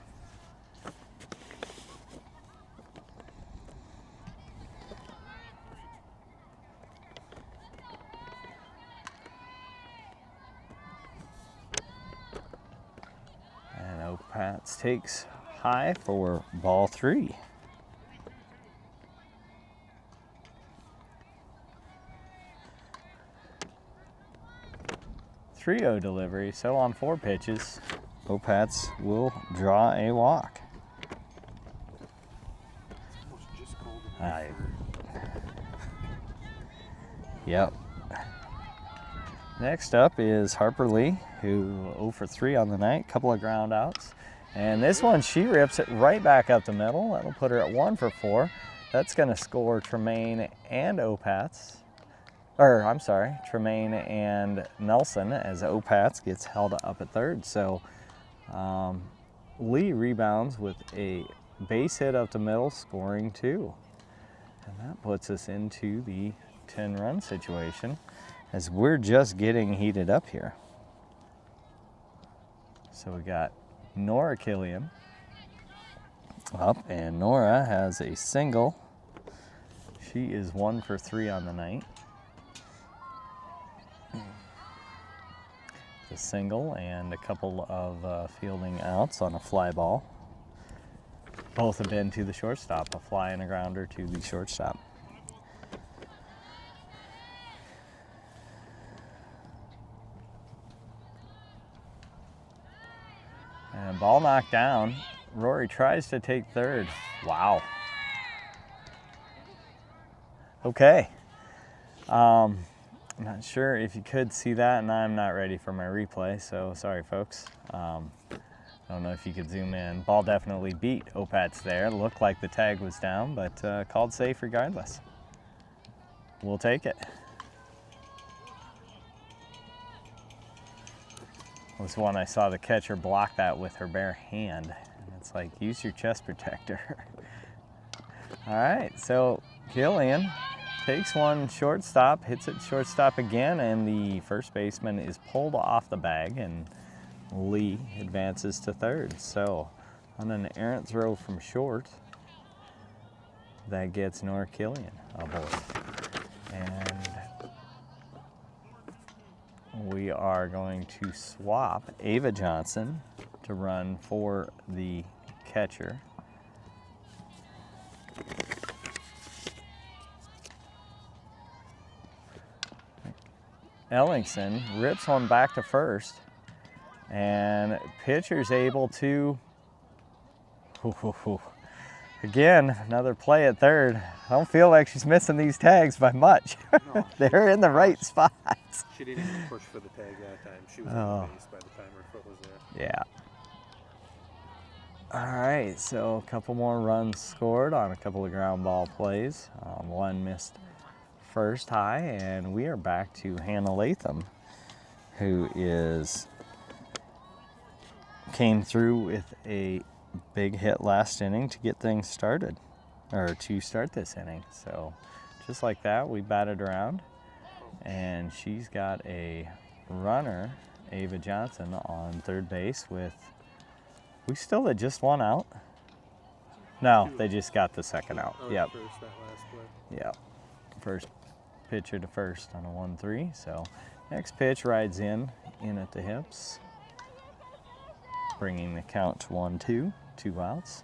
A: And Opatz takes high for ball 3. Trio delivery, so on 4 pitches, Opatz will draw a walk. Yep. Next up is Harper Lee, who 0 for 3 on the night, couple of ground outs. And this one, she rips it right back up the middle. That'll put her at 1 for 4. That's gonna score Tremaine and Opatz. Or, I'm sorry, Tremaine and Nelson, as Opatz gets held up at third. So Lee rebounds with a base hit up the middle, scoring 2. And that puts us into the 10-run situation, as we're just getting heated up here. So we got Nora Killian up, and Nora has a single. She is 1 for 3 on the night. A single and a couple of fielding outs on a fly ball. Both have been to the shortstop, a fly and a grounder to the shortstop. And ball knocked down. Rory tries to take third. Wow. Okay. I'm not sure if you could see that, and I'm not ready for my replay, so sorry folks. I don't know if you could zoom in. Ball definitely beat Opatz there. Looked like the tag was down, but called safe regardless. We'll take it. Was one I saw the catcher block that with her bare hand. And it's like, use your chest protector. All right, so Killian takes one shortstop, hits it shortstop again, and the first baseman is pulled off the bag, and Lee advances to third. So on an errant throw from short, that gets Nora Killian aboard. And we are going to swap Ava Johnson to run for the catcher. Ellingson rips one back to first, and pitcher's able to, again, another play at third. I don't feel like she's missing these tags by much. No, they're in the right spots.
C: She didn't even push for the tag that time. She was on base by the time her foot was there.
A: Yeah. All right, so a couple more runs scored on a couple of ground ball plays. One missed first high, and we are back to Hannah Latham, who came through with a big hit last inning to get things started, or to start this inning. So just like that, we batted around, and she's got a runner, Ava Johnson, on third base with, we still had just 1 out. No, they just got the second out. Yep.
C: First, that last play.
A: Yep. First pitcher to first on a 1-3. So next pitch rides in at the hips, bringing the count to 1-2, 2 outs.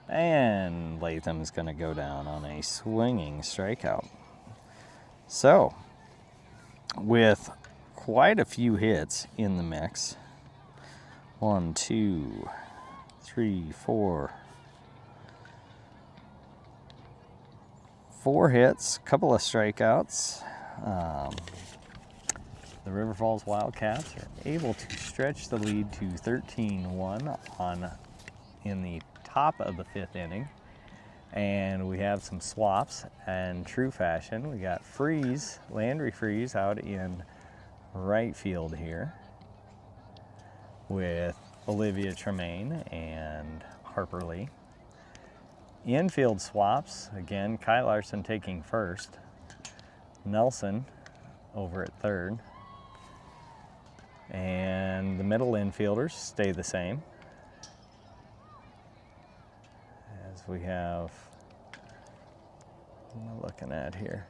A: And Latham's going to go down on a swinging strikeout. So, with quite a few hits in the mix, 1, 2, 3, 4, 4 hits, a couple of strikeouts. The River Falls Wildcats are able to stretch the lead to 13-1 in the top of the 5th inning. And we have some swaps in true fashion. We got Landry Freeze out in right field here with Olivia Tremaine and Harper Lee. Infield swaps, again, Kai Larson taking first, Nelson over at third, and the middle infielders stay the same. As we have, what am I looking at here?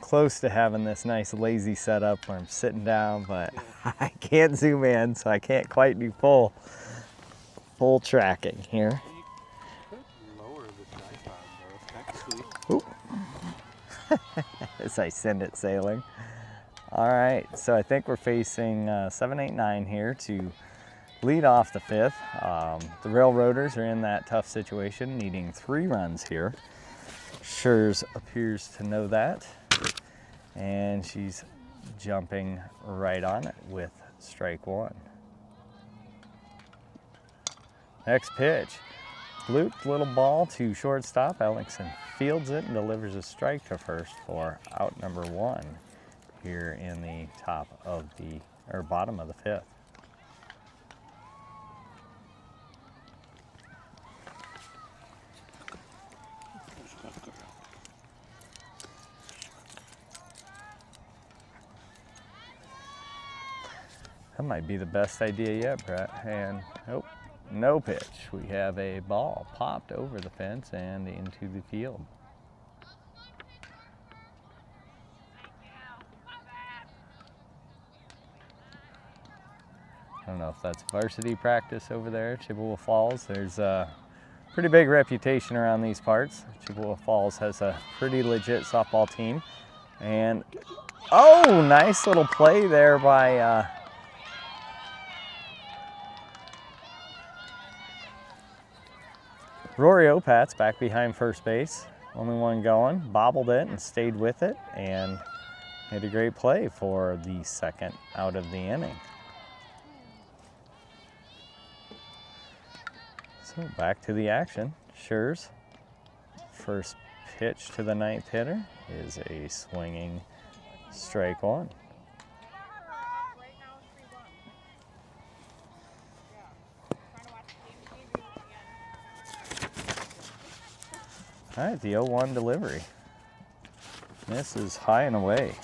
A: Close to having this nice lazy setup where I'm sitting down, but I can't zoom in, so I can't quite do full tracking here.
C: You could lower the tripod though, actually.
A: As I send it sailing. All right, so I think we're facing 7, 8, 9 here to lead off the 5th. The Railroaders are in that tough situation, needing 3 runs here. Schurz appears to know that, and she's jumping right on it with strike 1. Next pitch, looped little ball to shortstop. Ellingson fields it and delivers a strike to first for out number 1 here in the bottom of the 5th. That might be the best idea yet, Brett. And nope, no pitch. We have a ball popped over the fence and into the field. I don't know if that's varsity practice over there at Chippewa Falls. There's a pretty big reputation around these parts. Chippewa Falls has a pretty legit softball team. And, oh, nice little play there by Rory Opatz back behind first base. Only one going, bobbled it and stayed with it and made a great play for the 2nd out of the inning. So back to the action. Schurz, first pitch to the 9th hitter is a swinging strike 1. All right, the 0-1 delivery. This is high and away.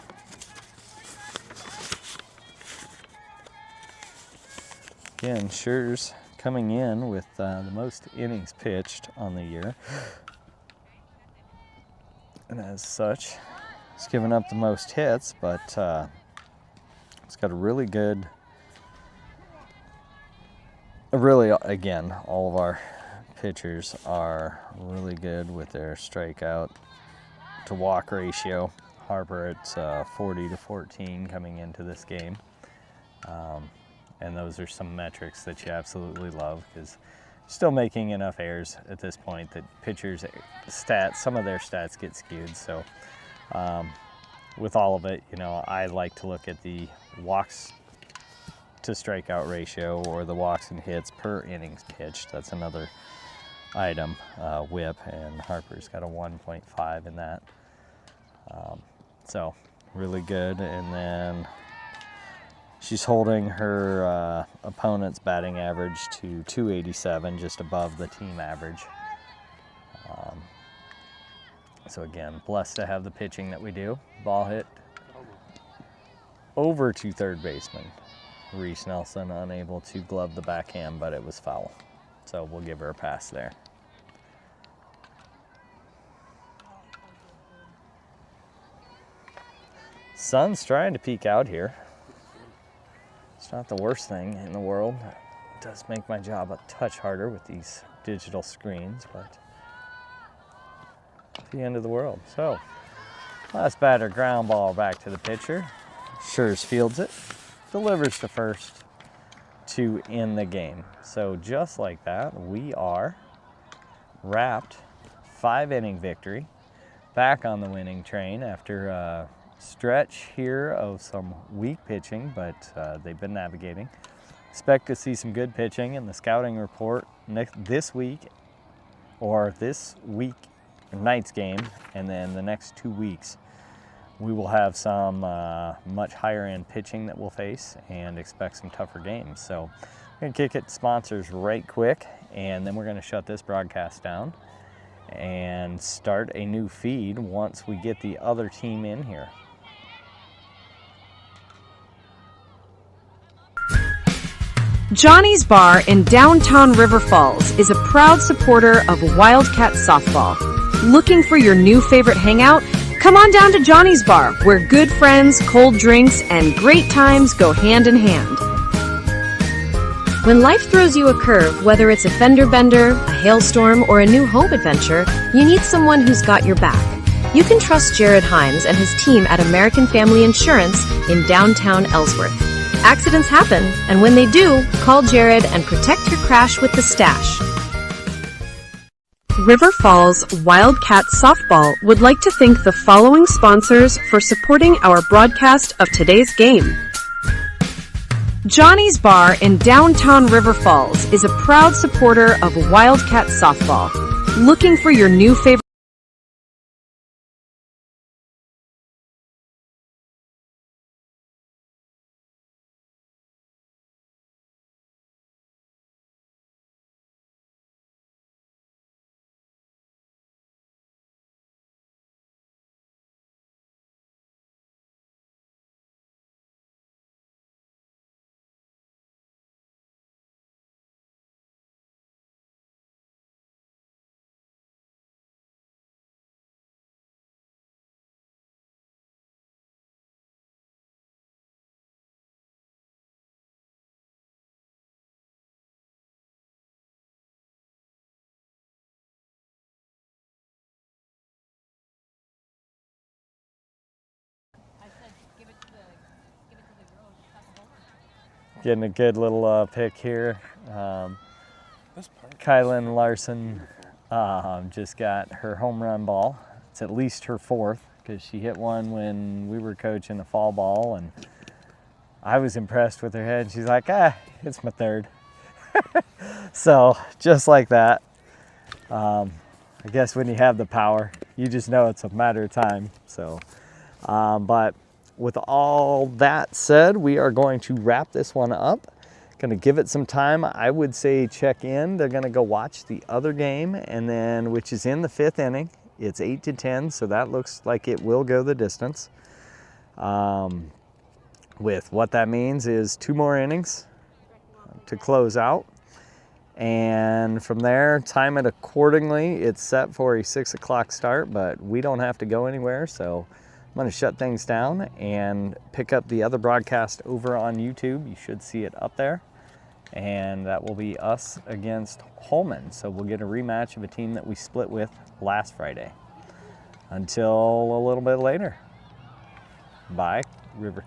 A: Again, Schurz coming in with the most innings pitched on the year. And as such, it's given up the most hits, but it's got a really good, again, all of our pitchers are really good with their strikeout to walk ratio. Harper at 40-14 coming into this game. And those are some metrics that you absolutely love because still making enough errors at this point that pitchers' stats, some of their stats get skewed. So with all of it, you know, I like to look at the walks to strikeout ratio or the walks and hits per innings pitched. That's another item, whip, and Harper's got a 1.5 in that. So really good. And then she's holding her opponent's batting average to 287, just above the team average. So again, blessed to have the pitching that we do. Ball hit over to third baseman. Reese Nelson unable to glove the backhand, but it was foul. So we'll give her a pass there. Sun's trying to peek out here. It's not the worst thing in the world. It does make my job a touch harder with these digital screens, but it's the end of the world. So, last batter, ground ball back to the pitcher. Schurz fields it, delivers to first to end the game. So just like that, we are wrapped. 5-inning victory, back on the winning train after a stretch here of some weak pitching, but they've been navigating. Expect to see some good pitching in the scouting report this week night's game, and then the next 2 weeks we will have some much higher end pitching that we'll face and expect some tougher games. So I'm gonna kick it to sponsors right quick, and then we're gonna shut this broadcast down and start a new feed once we get the other team in here.
B: Johnny's Bar in downtown River Falls is a proud supporter of Wildcat Softball. Looking for your new favorite hangout? Come on down to Johnny's Bar, where good friends, cold drinks, and great times go hand in hand. When life throws you a curve, whether it's a fender bender, a hailstorm, or a new home adventure, you need someone who's got your back. You can trust Jared Hines and his team at American Family Insurance in downtown Ellsworth. Accidents happen, and when they do, call Jared and protect your crash with the stash. River Falls Wildcat Softball would like to thank the following sponsors for supporting our broadcast of today's game. Johnny's Bar in downtown River Falls is a proud supporter of Wildcat Softball. Looking for your new favorite
A: Getting a good little pick here. Kylan Larson just got her home run ball. It's at least her 4th, because she hit one when we were coaching the fall ball, and I was impressed with her head. She's like, it's my 3rd. So just like that, I guess when you have the power, you just know it's a matter of time. So, but with all that said, we are going to wrap this one up. Gonna give it some time. I would say check in. They're gonna go watch the other game, and then, which is in the 5th inning. It's 8-10, so that looks like it will go the distance. With what that means is 2 more innings to close out. And from there, time it accordingly. It's set for a 6 o'clock start, but we don't have to go anywhere, so I'm going to shut things down and pick up the other broadcast over on YouTube. You should see it up there. And that will be us against Holman. So we'll get a rematch of a team that we split with last Friday. Until a little bit later. Bye, River.